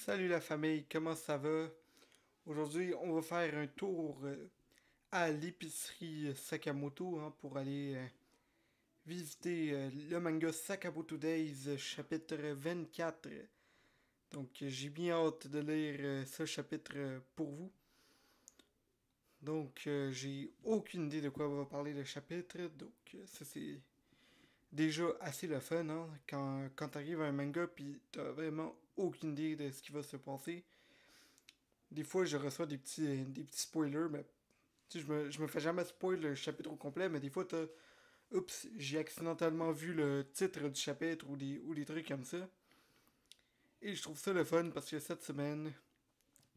Salut la famille, comment ça va? Aujourd'hui, on va faire un tour à l'épicerie Sakamoto pour aller visiter le manga Sakamoto Days chapitre 24. Donc, j'ai bien hâte de lire ce chapitre pour vous. Donc, j'ai aucune idée de quoi va parler le chapitre. Donc, ça c'est déjà assez le fun quand t'arrives à un manga puis t'as vraiment aucune idée de ce qui va se passer. Des fois, je reçois des petits spoilers, mais tu sais, je me fais jamais spoil le chapitre au complet, mais des fois, t'as. Oups, j'ai accidentellement vu le titre du chapitre ou des trucs comme ça. Et je trouve ça le fun parce que cette semaine,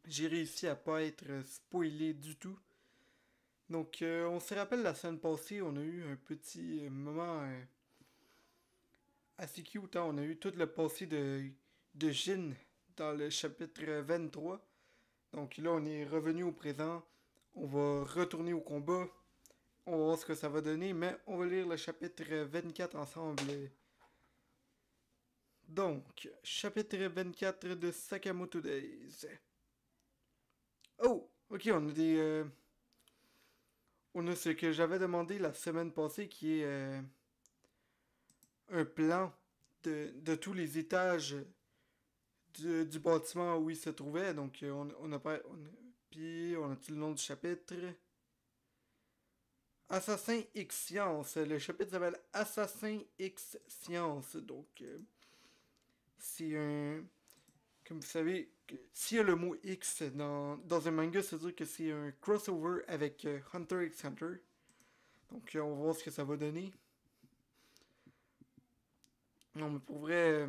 j'ai réussi à pas être spoilé du tout. Donc, on se rappelle la semaine passée, on a eu un petit moment assez cute. On a eu tout le passé de Jin dans le chapitre 23. Donc là, on est revenu au présent. On va retourner au combat. On va voir ce que ça va donner, mais on va lire le chapitre 24 ensemble. Donc, chapitre 24 de Sakamoto Days. Oh, ok, on a ce que j'avais demandé la semaine passée qui est un plan de tous les étages du bâtiment où il se trouvait. Donc, on a pas. Puis, on a-tu le nom du chapitre? Assassin X Science. Le chapitre s'appelle Assassin X Science. Donc, c'est un. Comme vous savez, s'il y a le mot X dans un manga, ça veut dire que c'est un crossover avec Hunter x Hunter. Donc, on va voir ce que ça va donner. Non, mais pour vrai,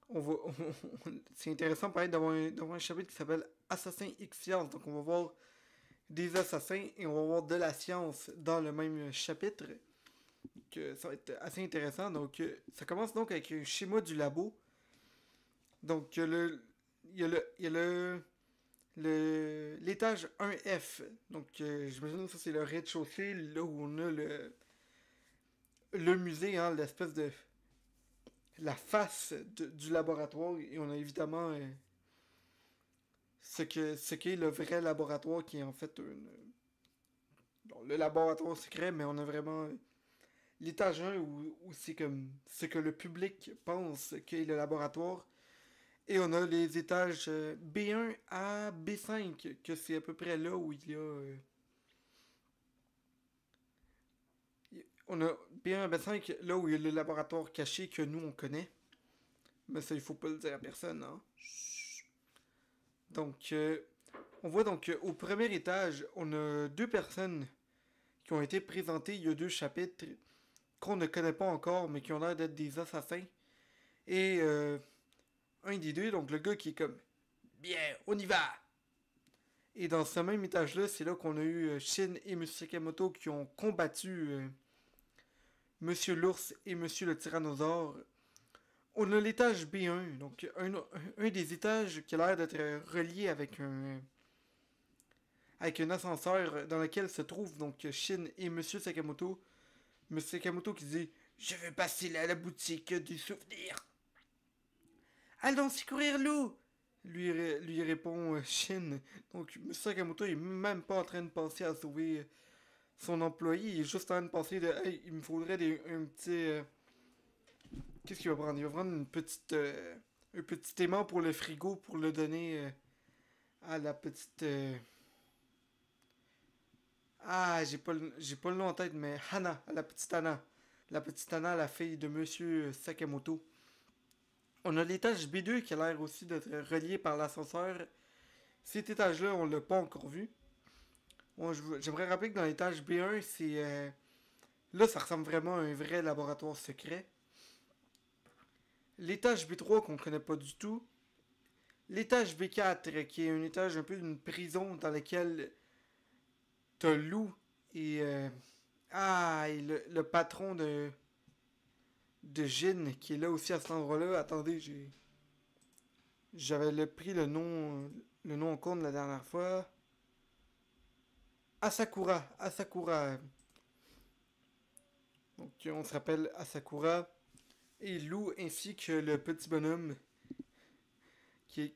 on va, c'est intéressant pareil d'avoir un chapitre qui s'appelle Assassin X Science. Donc, on va voir des assassins et on va voir de la science dans le même chapitre. Donc, ça va être assez intéressant. Donc, ça commence donc avec un schéma du labo. Donc, il y a l'étage 1F. Donc, j'imagine que ça, c'est le rez-de-chaussée, là où on a le musée, l'espèce de. La face du laboratoire. Et on a évidemment ce qu'est le vrai laboratoire, qui est en fait bon, le laboratoire secret, mais on a vraiment l'étage 1 où c'est comme ce que le public pense qu'est le laboratoire. Et on a les étages B1 à B5, que c'est à peu près là où il y a. On a B1 à B5, là où il y a le laboratoire caché que nous on connaît. Mais ça, il faut pas le dire à personne, hein. Donc, on voit donc au premier étage, on a deux personnes qui ont été présentées. Il y a deux chapitres qu'on ne connaît pas encore, mais qui ont l'air d'être des assassins. Et un des deux, donc le gars qui est comme bien, on y va! Et dans ce même étage-là, c'est là qu'on a eu Shin et Monsieur Sakamoto qui ont combattu Monsieur l'ours et Monsieur le tyrannosaure. On a l'étage B1, donc un des étages qui a l'air d'être relié avec un ascenseur dans lequel se trouvent donc Shin et Monsieur Sakamoto. Monsieur Sakamoto qui dit Je veux passer à la boutique du souvenir. Allons-y courir, loup! Lui répond Shin. Donc, M. Sakamoto est même pas en train de penser à sauver son employé. Il est juste en train de penser de Hey, il me faudrait un petit. Qu'est-ce qu'il va prendre? Il va prendre un petit aimant pour le frigo pour le donner à la petite. J'ai pas le nom en tête, mais Hana, à la petite Hana. La petite Hana, la fille de Monsieur Sakamoto. On a l'étage B2 qui a l'air aussi d'être relié par l'ascenseur. Cet étage-là, on l'a pas encore vu. Bon, j'aimerais rappeler que dans l'étage B1, c'est. Là, ça ressemble vraiment à un vrai laboratoire secret. L'étage B3 qu'on connaît pas du tout. L'étage B4 qui est un étage un peu d'une prison dans lequel t'as Lou et. Et le patron de Jin qui est là aussi à cet endroit-là. Attendez, j'avais pris le nom en compte la dernière fois. Asakura. Donc on se rappelle Asakura et Lou ainsi que le petit bonhomme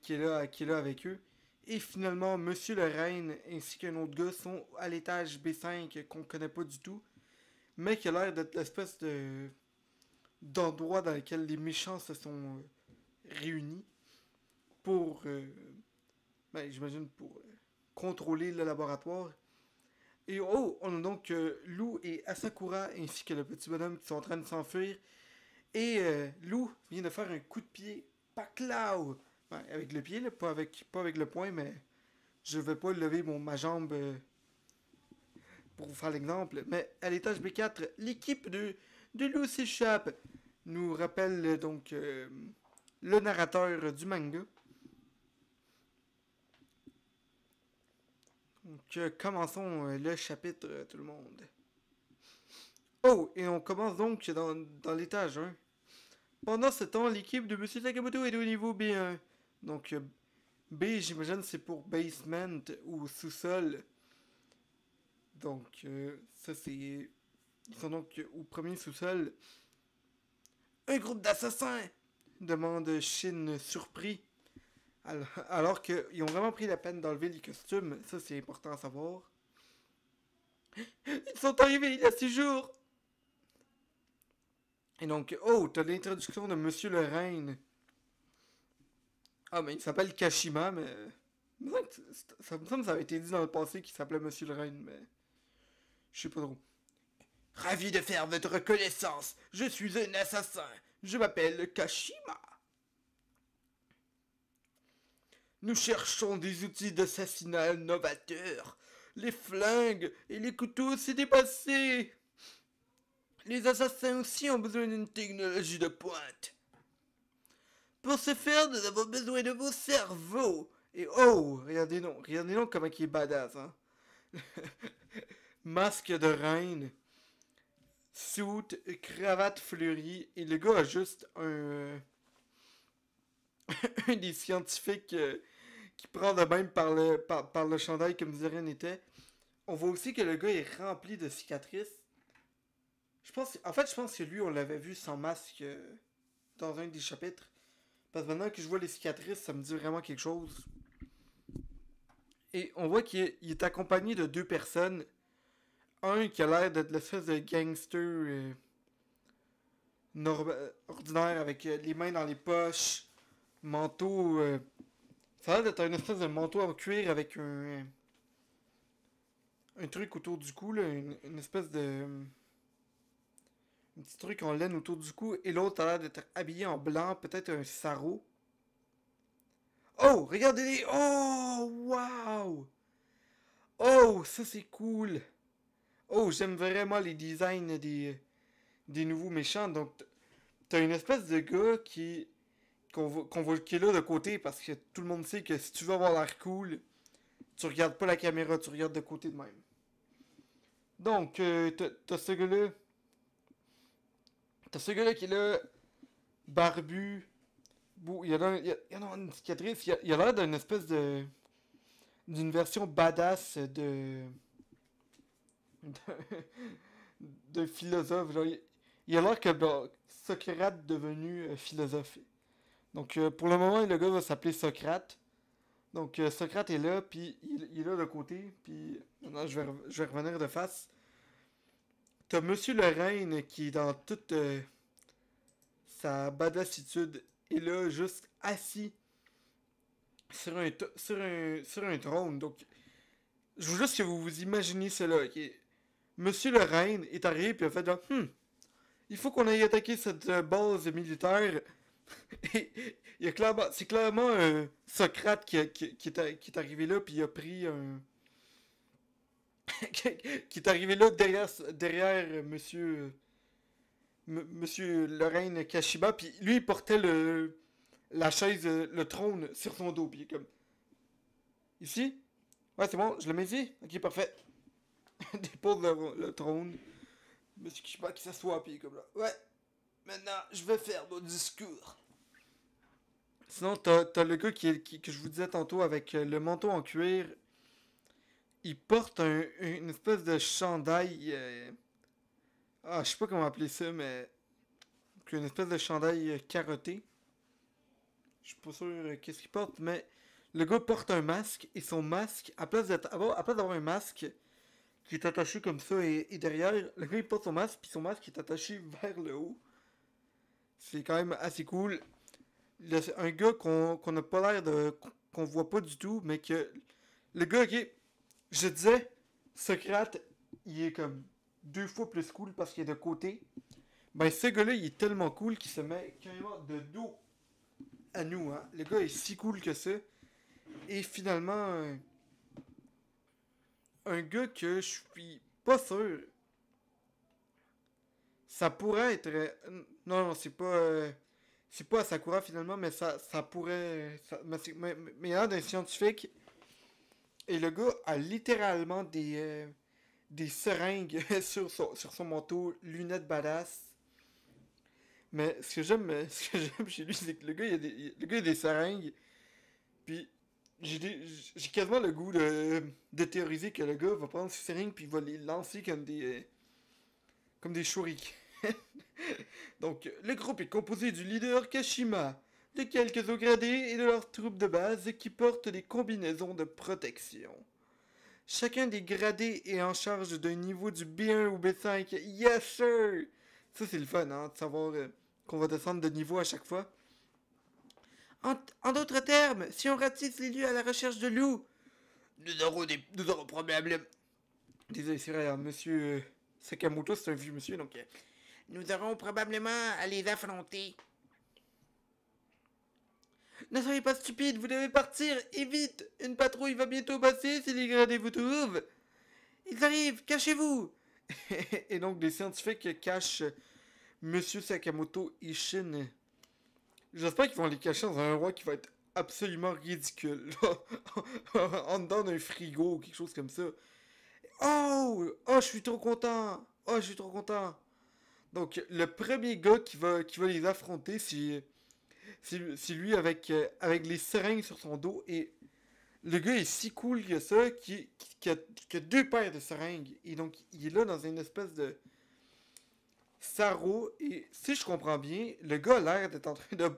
qui est là avec eux. Et finalement, Monsieur le Reine ainsi qu'un autre gars sont à l'étage B5 qu'on connaît pas du tout, mais qui a l'air d'être l'espèce d'endroit dans lequel les méchants se sont réunis pour, j'imagine, pour contrôler le laboratoire. Et oh, on a donc Lou et Asakura ainsi que le petit bonhomme qui sont en train de s'enfuir. Et Lou vient de faire un coup de pied paclao. Ouais, avec le pied, là, pas avec le poing, mais je vais pas lever ma jambe pour vous faire l'exemple. Mais à l'étage B4, l'équipe de Lou s'échappe. Nous rappelle donc le narrateur du manga. Donc commençons le chapitre, tout le monde. Oh, et on commence donc dans l'étage 1. Pendant ce temps, l'équipe de Monsieur Sakamoto est au niveau B1. Donc B, j'imagine, c'est pour basement ou sous-sol. Donc ça c'est... Ils sont donc au premier sous-sol. Un groupe d'assassins demande Shin surpris. Alors qu'ils ont vraiment pris la peine d'enlever les costumes. Ça c'est important à savoir. Ils sont arrivés il y a 6 jours. Et donc, oh, t'as l'introduction de Monsieur le Reine. Ah, mais il s'appelle Kashima, mais... Ça me semble que ça avait été dit dans le passé qu'il s'appelait Monsieur le Reine, mais... Je sais pas trop. Ravi de faire votre connaissance. Je suis un assassin. Je m'appelle Kashima. Nous cherchons des outils d'assassinat novateurs. Les flingues et les couteaux, c'est dépassé. Les assassins aussi ont besoin d'une technologie de pointe. Pour ce faire, nous avons besoin de vos cerveaux. Et oh, regardez donc comment il est badass, hein. Masque de reine, suit, cravate fleurie, et le gars a juste un des scientifiques qui prend de même par le chandail comme si rien n'était. On voit aussi que le gars est rempli de cicatrices. Je pense que lui, on l'avait vu sans masque dans un des chapitres. Parce que maintenant que je vois les cicatrices, ça me dit vraiment quelque chose. Et on voit qu'il est accompagné de 2 personnes. Un qui a l'air d'être l'espèce de gangster ordinaire avec les mains dans les poches, manteau. Ça a l'air d'être une espèce de manteau en cuir avec un truc autour du cou, là, une espèce de. Un petit truc en laine autour du cou. Et l'autre a l'air d'être habillé en blanc, peut-être un sarrau. Oh, regardez-les! Oh, wow! Oh, ça c'est cool! Oh, j'aime vraiment les designs des nouveaux méchants. Donc, t'as une espèce de gars qui est là de côté parce que tout le monde sait que si tu veux avoir l'air cool, tu regardes pas la caméra, tu regardes de côté de même. Donc, t'as ce gars-là. T'as ce gars-là qui est là, barbu. Bon, il y en a une cicatrice. Il a l'air d'une espèce de. D'une version badass de, de philosophe. Genre, il a l'air que Socrate devenu philosophe. Donc pour le moment, le gars va s'appeler Socrate. Donc Socrate est là, puis il est là de côté. Puis maintenant, je vais revenir de face. T'as Monsieur le Reine qui est dans toute sa badassitude. Et là, juste assis sur un trône. Donc, je veux juste que vous vous imaginez cela. Okay? Monsieur le Reine est arrivé puis a fait genre, il faut qu'on aille attaquer cette base militaire. Et c'est clairement Socrate qui est arrivé là puis il a pris un. qui est arrivé là derrière Monsieur le Reine Kashiba. Puis lui, il portait la chaise, le trône sur son dos. Puis comme. Ici? Ouais, c'est bon, je le mets ici? Ok, parfait. Dépose le trône. Monsieur Kishiba qui s'assoit, puis comme là. Ouais, maintenant, je vais faire mon discours. Sinon, t'as le gars que je vous disais tantôt avec le manteau en cuir. Il porte une espèce de chandail. Je sais pas comment appeler ça, mais. Une espèce de chandail carotté. Je suis pas sûr qu'est-ce qu'il porte, mais le gars porte un masque et son masque, à place d'avoir un masque qui est attaché comme ça et derrière, le gars il porte son masque puis son masque est attaché vers le haut. C'est quand même assez cool. C'est un gars qu'on a pas l'air de. Qu'on voit pas du tout, mais que. Le gars, ok, je disais, Socrate, il est comme 2 fois plus cool parce qu'il est de côté. Ben, ce gars-là, il est tellement cool qu'il se met carrément de dos à nous, hein. Le gars est si cool que ça. Et finalement, un gars que je suis pas sûr. Ça pourrait être. Non, non, c'est pas. C'est pas Sakura finalement, mais ça pourrait. Mais il y a d'un scientifique. Et le gars a littéralement des seringues sur son manteau, lunettes badass. Mais ce que j'aime chez lui, c'est que le gars a des seringues. Puis j'ai quasiment le goût de théoriser que le gars va prendre ses seringues puis il va les lancer comme des shurikens. Donc, le groupe est composé du leader Kashima, de quelques hauts gradés et de leurs troupes de base qui portent des combinaisons de protection. Chacun des gradés est en charge d'un niveau du B1 ou B5. Yes sir! Ça c'est le fun, hein, de savoir qu'on va descendre de niveau à chaque fois. En d'autres termes, si on ratisse les lieux à la recherche de loups, nous aurons probablement... Désolé, c'est vrai, hein, monsieur Sakamoto, c'est un vieux monsieur, donc... nous aurons probablement à les affronter. Ne soyez pas stupide, vous devez partir, et vite! Une patrouille va bientôt passer si les gradés vous trouvent. Ils arrivent, cachez-vous! Et donc, des scientifiques cachent Monsieur Sakamoto Ishin. J'espère qu'ils vont les cacher dans un endroit qui va être absolument ridicule. En dedans d'un frigo ou quelque chose comme ça. Oh! Oh, je suis trop content! Oh, je suis trop content! Donc, le premier gars qui va les affronter, c'est lui avec les seringues sur son dos. Et le gars est si cool que ça qu'il a 2 paires de seringues. Et donc, il est là dans une espèce de sarrau. Et si je comprends bien, le gars a l'air d'être en train de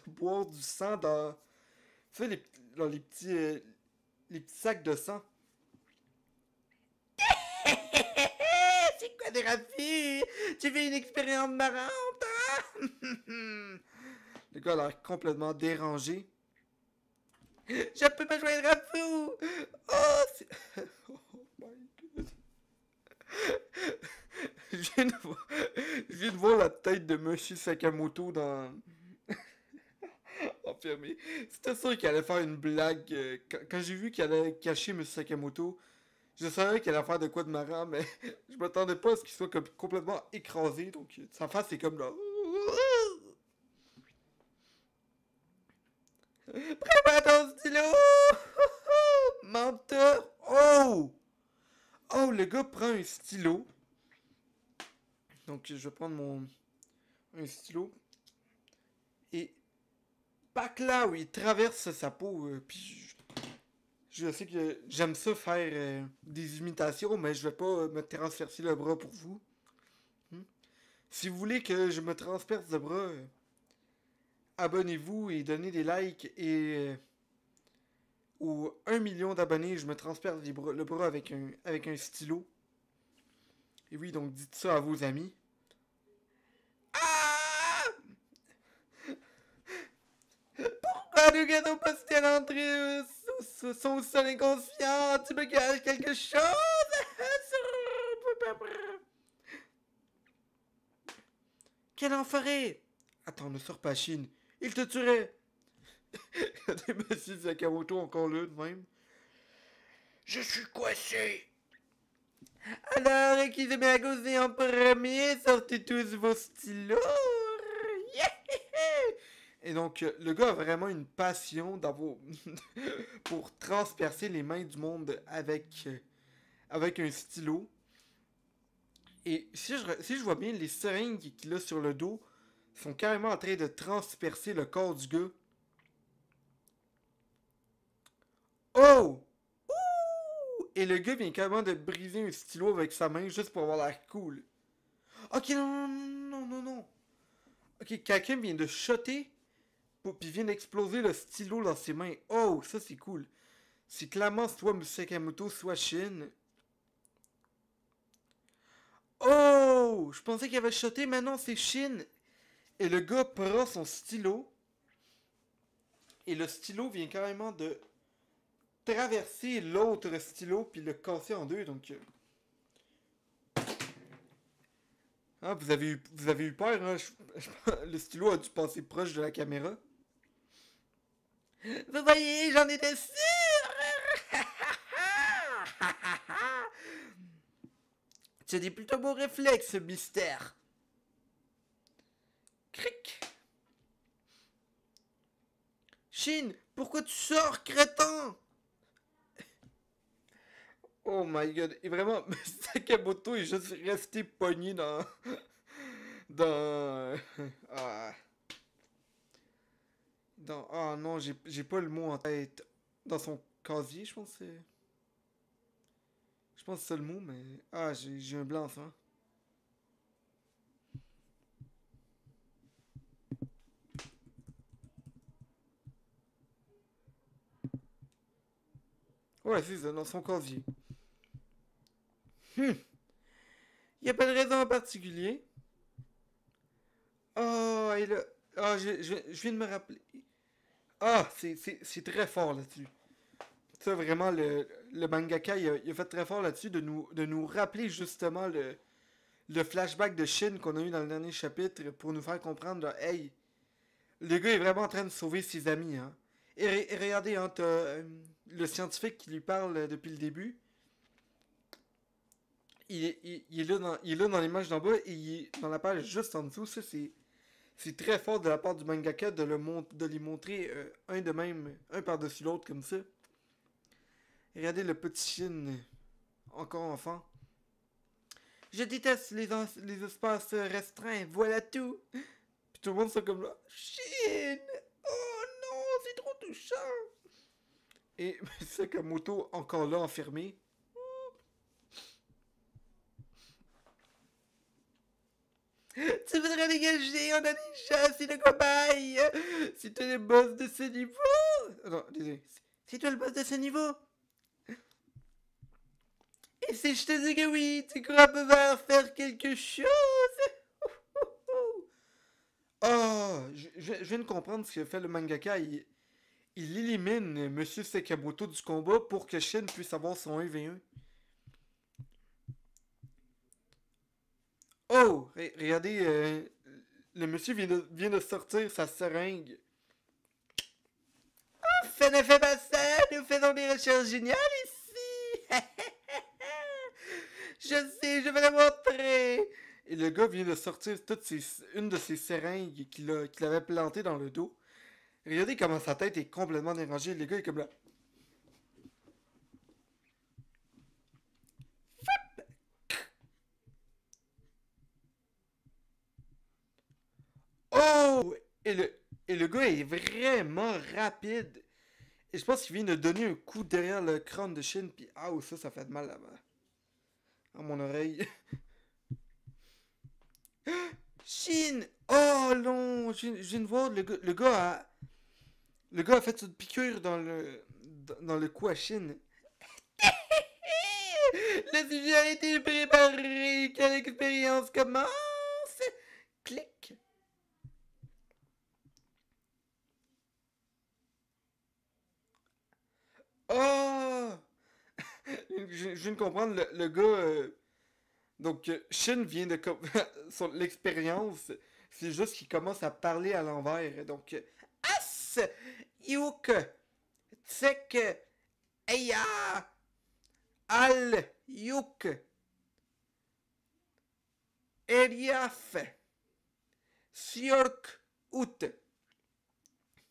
boire du sang dans. Tu sais, dans les petits sacs de sang. C'est quoi des raffis? Tu fais une expérience marrante, hein? Le gars a l'air complètement dérangé. Je peux me joindre à vous! Oh, c'est... Oh my god. Je viens de voir la tête de Monsieur Sakamoto dans... enfermé. C'était sûr qu'il allait faire une blague. Quand j'ai vu qu'il allait cacher Monsieur Sakamoto, je savais qu'il allait faire de quoi de marrant, mais je m'attendais pas à ce qu'il soit complètement écrasé. Donc sa face est comme là. Prépare ton stylo! Menteur! Oh! Oh, le gars prend un stylo. Donc je vais prendre un stylo. Et pack là où il traverse sa peau. Puis je sais que j'aime ça faire des imitations, mais je vais pas me transpercer le bras pour vous. Hmm? Si vous voulez que je me transperce le bras, abonnez-vous et donnez des likes et aux 1 million d'abonnés, je me transperce le bras avec un stylo. Et oui, donc dites ça à vos amis. Ah! Pourquoi nous gâteaux pas-t-il entré son sol inconscient? Tu me caches quelque chose? Quel enfoiré! Attends, ne sors pas, Chine. Il te tuerait! Regardez Monsieur Sakamoto encore là, de même. Je suis coincé! Alors, qui se met à causer en premier? Sortez tous vos stylos! Yeah! Et donc, le gars a vraiment une passion pour transpercer les mains du monde avec un stylo. Et si je vois bien, les seringues qu'il a sur le dos sont carrément en train de transpercer le corps du gars. Oh! Ouh! Et le gars vient carrément de briser un stylo avec sa main juste pour avoir l'air cool. Ok, non, non, non, non, non, non. Ok, quelqu'un vient de shotter Puis il vient d'exploser le stylo dans ses mains. Oh, ça c'est cool. C'est clairement soit Sakamoto, soit Shin. Oh! Je pensais qu'il avait shoté, mais non, c'est Shin. Et le gars prend son stylo. Et le stylo vient carrément de traverser l'autre stylo puis le casser en deux. Donc, ah, vous avez eu peur, hein? Le stylo a dû passer proche de la caméra. Vous voyez, j'en étais sûr! Tu as des plutôt beaux réflexes, mystère. Cric! Shin, pourquoi tu sors, crétin? Oh my god, et vraiment, Sakamoto est juste resté pogné dans... Ah, ah non, j'ai pas le mot en tête. Dans son casier, je pense que c'est... Je pense que c'est le mot, mais... Ah, j'ai un blanc, ça. Ouais, c'est ça, dans son casier. Y a pas de raison en particulier. Oh, et là... Ah, je viens de me rappeler. Ah, c'est très fort là-dessus. Ça, vraiment, le mangaka, il a fait très fort là-dessus de nous rappeler justement le flashback de Shin qu'on a eu dans le dernier chapitre pour nous faire comprendre, là, hey, le gars est vraiment en train de sauver ses amis, hein. Et regardez, hein, t'as le scientifique qui lui parle depuis le début. Il est là dans l'image d'en bas et il est dans la page juste en dessous. Ça, c'est très fort de la part du mangaka de lui montrer un de même, un par-dessus l'autre comme ça. Regardez le petit Shin, encore enfant. Je déteste les espaces restreints, voilà tout. Puis tout le monde sont comme là. Shin! Oh non, c'est trop touchant! Et Sakamoto, encore là, enfermé. Tu voudrais dégager, on a déjà assez de cobayes! C'est toi le boss de ce niveau! Non, désolé. C'est toi le boss de ce niveau? Et si je te dis que oui, tu crois pouvoir faire quelque chose? Oh, je viens de comprendre ce que fait le mangaka. Il élimine Monsieur Sakamoto du combat pour que Shin puisse avoir son 1v1. Oh, regardez, le monsieur vient de sortir sa seringue. Ça ne fait pas ça, nous faisons des recherches géniales ici. Je sais, je vais la montrer. Et le gars vient de sortir une de ses seringues qu'il avait plantées dans le dos. Regardez comment sa tête est complètement dérangée. Le gars est comme là. Oh! Et le gars est vraiment rapide. Et je pense qu'il vient de donner un coup derrière le crâne de Shin. Puis, ah, ça fait mal là-bas. À mon oreille. Shin! Oh non! Je viens de voir, le gars a fait une piqûre dans le cou à Shin. Le sujet a été préparé. Quelle expérience commence? Clic. Oh! Je viens de comprendre, le gars. Donc, Shin vient de. Sur l'expérience, c'est juste qu'il commence à parler à l'envers. Donc, As! Yuk! Tsek! Eya! Al! Yuk! Eliaf! Siork! Out!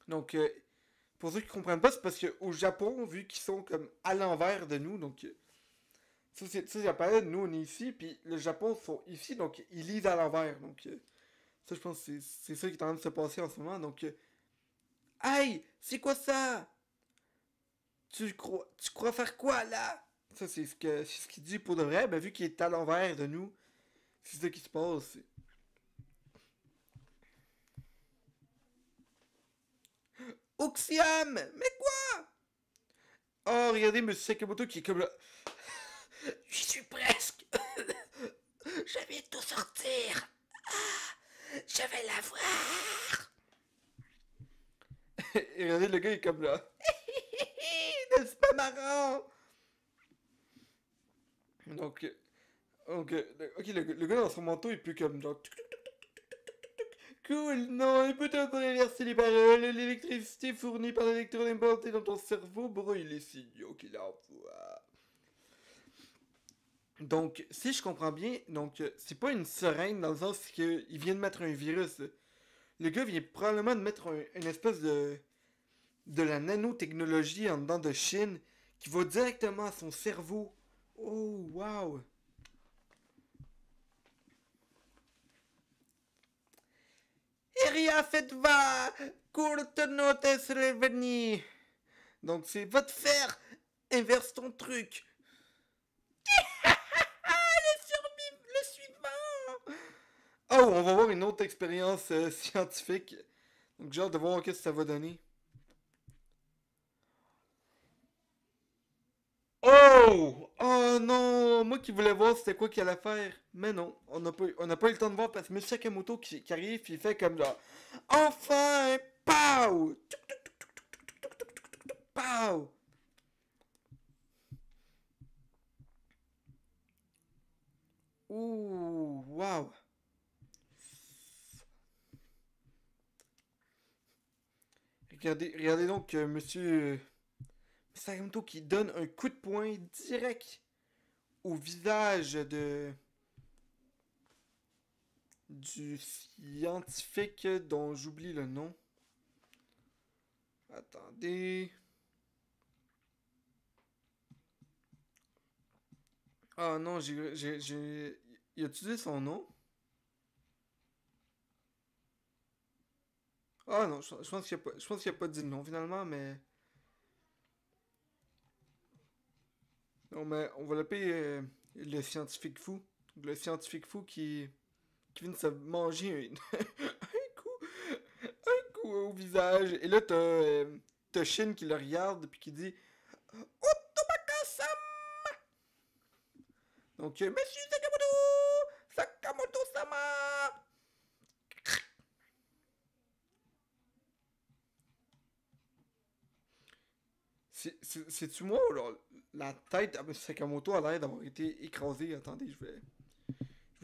Donc, pour ceux qui comprennent pas, c'est parce qu'au Japon, vu qu'ils sont comme à l'envers de nous, donc ça apparaît, nous on est ici, puis le Japon sont ici, donc ils lisent à l'envers. Donc ça, je pense que c'est ça qui est en train de se passer en ce moment. Donc, aïe, c'est quoi ça? Tu crois faire quoi là? Ça, c'est ce qu'il dit pour de vrai, ben vu qu'il est à l'envers de nous, c'est ça qui se passe. Oxiam! Mais quoi? Oh, regardez Monsieur Sakamoto qui est comme là. J'y suis presque. Je viens de tout sortir. Je vais la voir. Et regardez, le gars est comme là. C'est pas marrant! Donc, ok, le gars dans son manteau est plus comme genre. Cool, non, il peut te traverser les paroles. L'électricité fournie par l'électron implanté dans ton cerveau brouille les signaux qu'il envoie. Donc, si je comprends bien, donc c'est pas une seringue dans le sens qu'il vient de mettre un virus. Le gars vient probablement de mettre une espèce de la nanotechnologie en dedans de Chine qui va directement à son cerveau. Oh, wow! Iria faites-va! Courte notice revenu! Donc, c'est va te faire! Inverse ton truc! Le suivant! Oh, on va voir une autre expérience scientifique. Donc, j'ai hâte de voir qu'est-ce que ça va donner. Oh! Oh non! Moi qui voulais voir c'était quoi qu'il allait faire. Mais non, on n'a pas eu le temps de voir parce que M. Sakamoto qui arrive il fait comme genre enfin! Pow! Pow! Ouh! Wow! Regardez donc Monsieur Sakamoto qui donne un coup de poing direct au visage du scientifique dont j'oublie le nom. Attendez. Ah non, il a utilisé son nom? Ah non, je pense qu'il a pas dit le nom finalement, mais... Non, mais on va l'appeler le scientifique fou. Donc, le scientifique fou qui vient de se manger un coup au visage. Et là, t'as Shin qui le regarde puis qui dit Otobaka-sama! Donc, Monsieur Sakamoto! Sakamoto-sama! C'est-tu moi ou alors la tête à M. Sakamoto a l'air d'avoir été écrasée? Attendez, je vais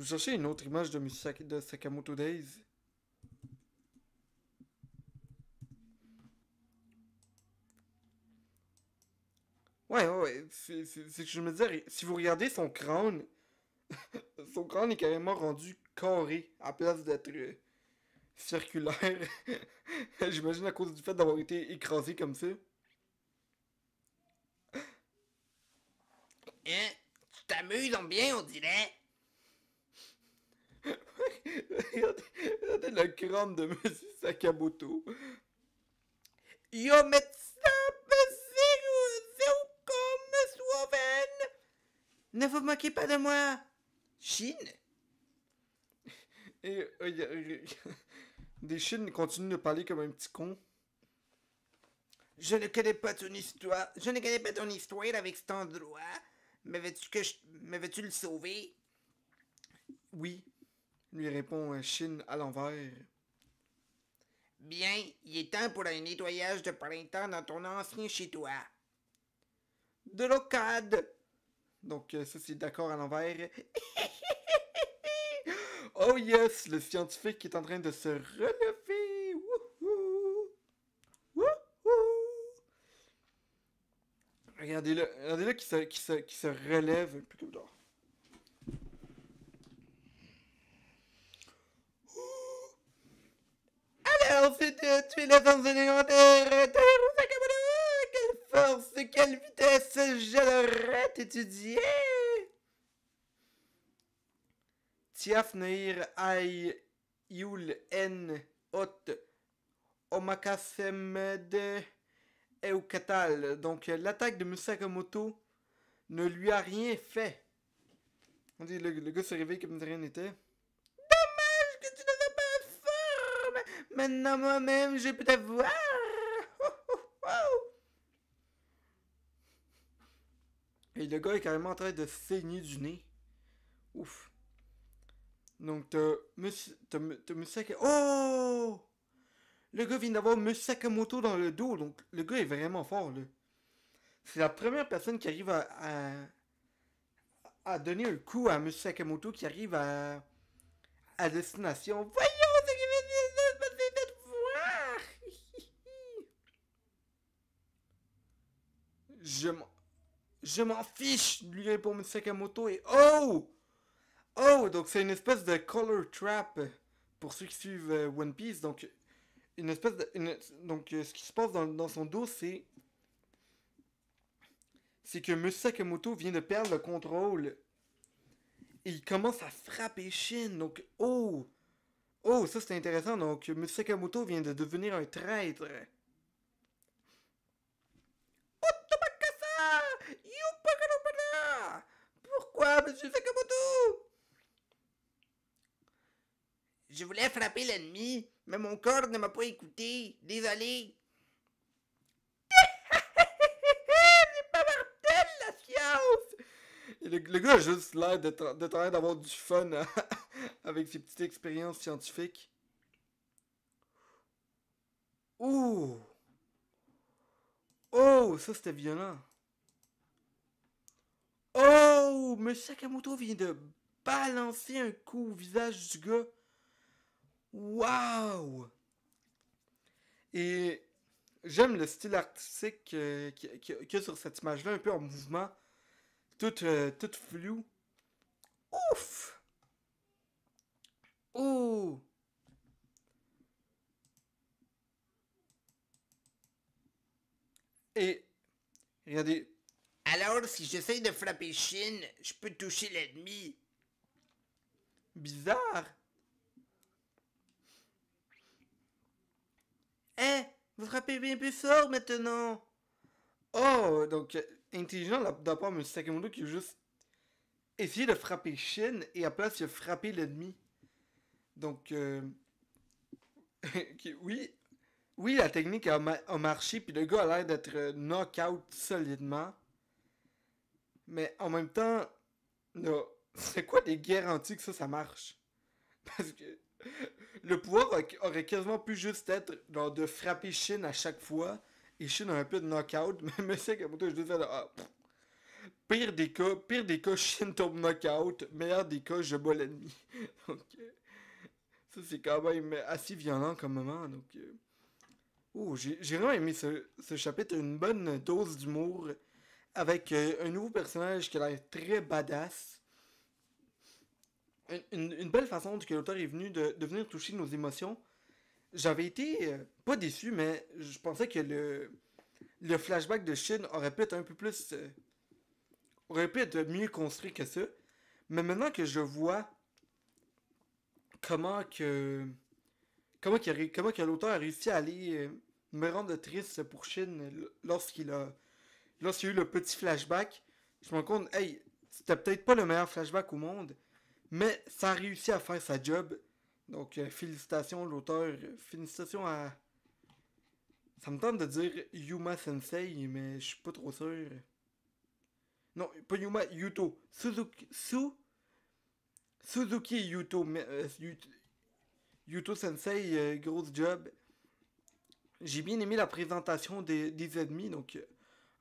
chercher une autre image de de Sakamoto Days. Ouais. C'est que je me disais, si vous regardez son crâne est carrément rendu carré à place d'être circulaire. J'imagine à cause du fait d'avoir été écrasé comme ça. Hein? Tu t'amuses bien, on dirait. Regardez le crâne de M. Sakamoto. Yo, médecin, zéro comme Sloven! Ne vous moquez pas de moi! Chine? Et des Chines continuent de parler comme un petit con. Je ne connais pas ton histoire. Je ne connais pas ton histoire avec cet endroit. Mais veux-tu le sauver? Oui, lui répond Chine à l'envers. Bien, il est temps pour un nettoyage de printemps dans ton ancien chez-toi. De l'ocade! Donc, ça, c'est d'accord à l'envers. Oh yes, le scientifique est en train de se relever. Wouhou! Wouhou! Regardez-le qui se relève un peu comme ça. Alors, tu es la force élémentaire, Takeru Sakamoto! Quelle force, quelle vitesse, je l'aurais étudié! Tiafneir Ai Yul En Ot Omakasemede Eukatal. Donc, l'attaque de Musakamoto ne lui a rien fait. On dit, le gars s'est réveillé comme si rien n'était. Dommage que tu ne sois pas en forme. Maintenant, moi-même, je peux te voir. Et le gars est carrément en train de saigner du nez. Ouf. Donc, t'as Monsieur Oh! Le gars vient d'avoir Monsieur Sakamoto dans le dos. Donc, le gars est vraiment fort, là. C'est la première personne qui arrive à donner un coup à Monsieur Sakamoto qui arrive à destination. Voyons ce que vous de voir! Je m'en, je m'en fiche, lui répond Monsieur Sakamoto et oh! Oh! Donc c'est une espèce de color trap pour ceux qui suivent One Piece. Donc, une espèce de. Ce qui se passe dans son dos, c'est que Monsieur Sakamoto vient de perdre le contrôle et il commence à frapper Shin. Donc, oh! Oh, ça c'est intéressant. Donc, M. Sakamoto vient de devenir un traître. Otomakasa! Yupakarobana! Pourquoi, M. Sakamoto? Je voulais frapper l'ennemi, mais mon corps ne m'a pas écouté. Désolé. C'est pas mortel, la science! Et le gars a juste l'air d'être en train d'avoir du fun avec ses petites expériences scientifiques. Ouh! Oh, ça c'était violent. Oh! M. Sakamoto vient de balancer un coup au visage du gars. Wow! Et j'aime le style artistique qu'il y a sur cette image-là, un peu en mouvement, tout flou. Ouf! Oh! Et regardez, Alors, si j'essaye de frapper Shin, je peux toucher l'ennemi. bizarre. Eh, vous frappez bien plus fort maintenant. Oh, donc intelligent d'avoir M. Sakamoto qui a juste essayé de frapper Shin et à place il a frappé l'ennemi. Donc, oui, oui, la technique a marché, puis le gars a l'air d'être knock-out solidement. Mais en même temps, là, c'est quoi les garanties que ça marche? Parce que le pouvoir aurait quasiment pu juste être genre, de frapper Shin à chaque fois, et Shin a un peu de knock-out, mais c'est comme toi, je dis ça, pire des cas, Shin tombe knock-out, meilleur des cas, je bats l'ennemi. Donc, ça c'est quand même assez violent comme moment, donc... Oh, j'ai vraiment aimé ce chapitre, une bonne dose d'humour avec un nouveau personnage qui a l'air très badass. Une belle façon que l'auteur est venu de venir toucher nos émotions. J'avais été pas déçu, mais je pensais que le flashback de Shin aurait pu être un peu plus. Aurait pu être mieux construit que ça. Mais maintenant que je vois comment que. Comment que l'auteur a réussi à aller me rendre triste pour Shin lorsqu'il y a eu le petit flashback, je me rends compte, hey, c'était peut-être pas le meilleur flashback au monde, mais ça a réussi à faire sa job. Donc, félicitations l'auteur, félicitations à... Ça me tente de dire Yuma Sensei, mais je suis pas trop sûr. Non, pas Yuma, Yuto. Suzuki Yuto. Yuto Sensei, gros job. J'ai bien aimé la présentation des ennemis, donc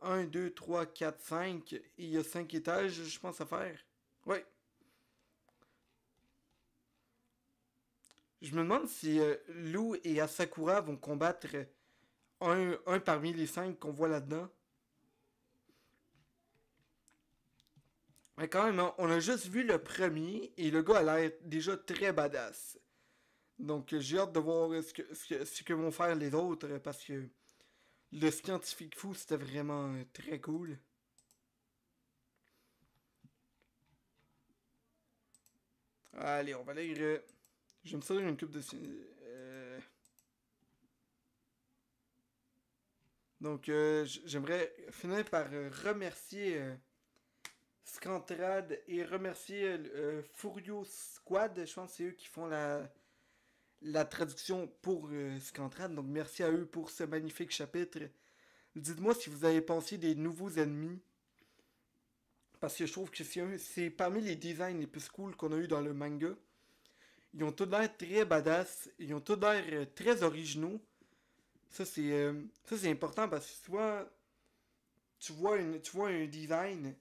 1, 2, 3, 4, 5, et il y a 5 étages, je pense, à faire. Ouais. Je me demande si Lou et Asakura vont combattre un parmi les 5 qu'on voit là-dedans. Mais quand même, hein, on a juste vu le premier et le gars a l'air déjà très badass. Donc j'ai hâte de voir ce que vont faire les autres parce que le scientifique fou c'était vraiment très cool. Allez, on va lire. Je vais me servir une coupe de. Donc j'aimerais finir par remercier Scantrad et remercier Furio Squad. Je pense que c'est eux qui font la traduction pour Scantrad. Donc merci à eux pour ce magnifique chapitre. Dites-moi si vous avez pensé des nouveaux ennemis. Parce que je trouve que c'est parmi les designs les plus cool qu'on a eu dans le manga. Ils ont tous l'air très badass. Ils ont tous l'air très originaux. Ça c'est important parce que souvent, tu vois un design,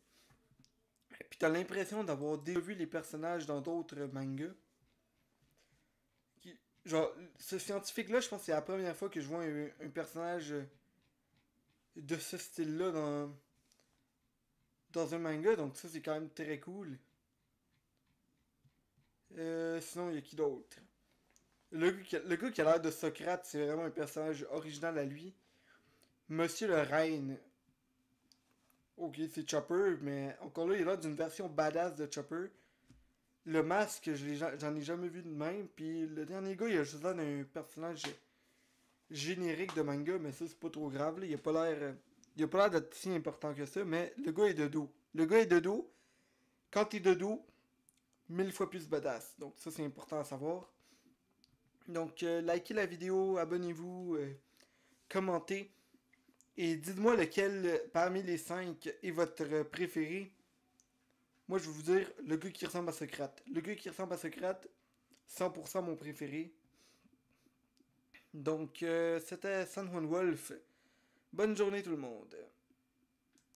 puis t'as l'impression d'avoir déjà vu les personnages dans d'autres mangas. Genre, ce scientifique-là, je pense que c'est la première fois que je vois un personnage de ce style-là dans un manga, donc ça c'est quand même très cool. Sinon, il y a qui d'autre? Le gars qui a l'air de Socrate, c'est vraiment un personnage original à lui. Monsieur le Reine. Ok, c'est Chopper, mais encore là, il a l'air d'une version badass de Chopper. Le masque, j'en ai jamais vu de même. Puis le dernier gars, il a juste l'air d'un personnage générique de manga, mais ça, c'est pas trop grave. Là. Il a pas l'air d'être si important que ça, mais le gars est de dos. Le gars est de dos. Quand il est de dos, 1000 fois plus badass. Donc ça, c'est important à savoir. Donc, likez la vidéo, abonnez-vous, commentez. Et dites-moi lequel parmi les 5 est votre préféré. Moi, je vais vous dire le gars qui ressemble à Socrate. Le gars qui ressemble à Socrate, 100% mon préféré. Donc, c'était San Juan Wolf. Bonne journée tout le monde.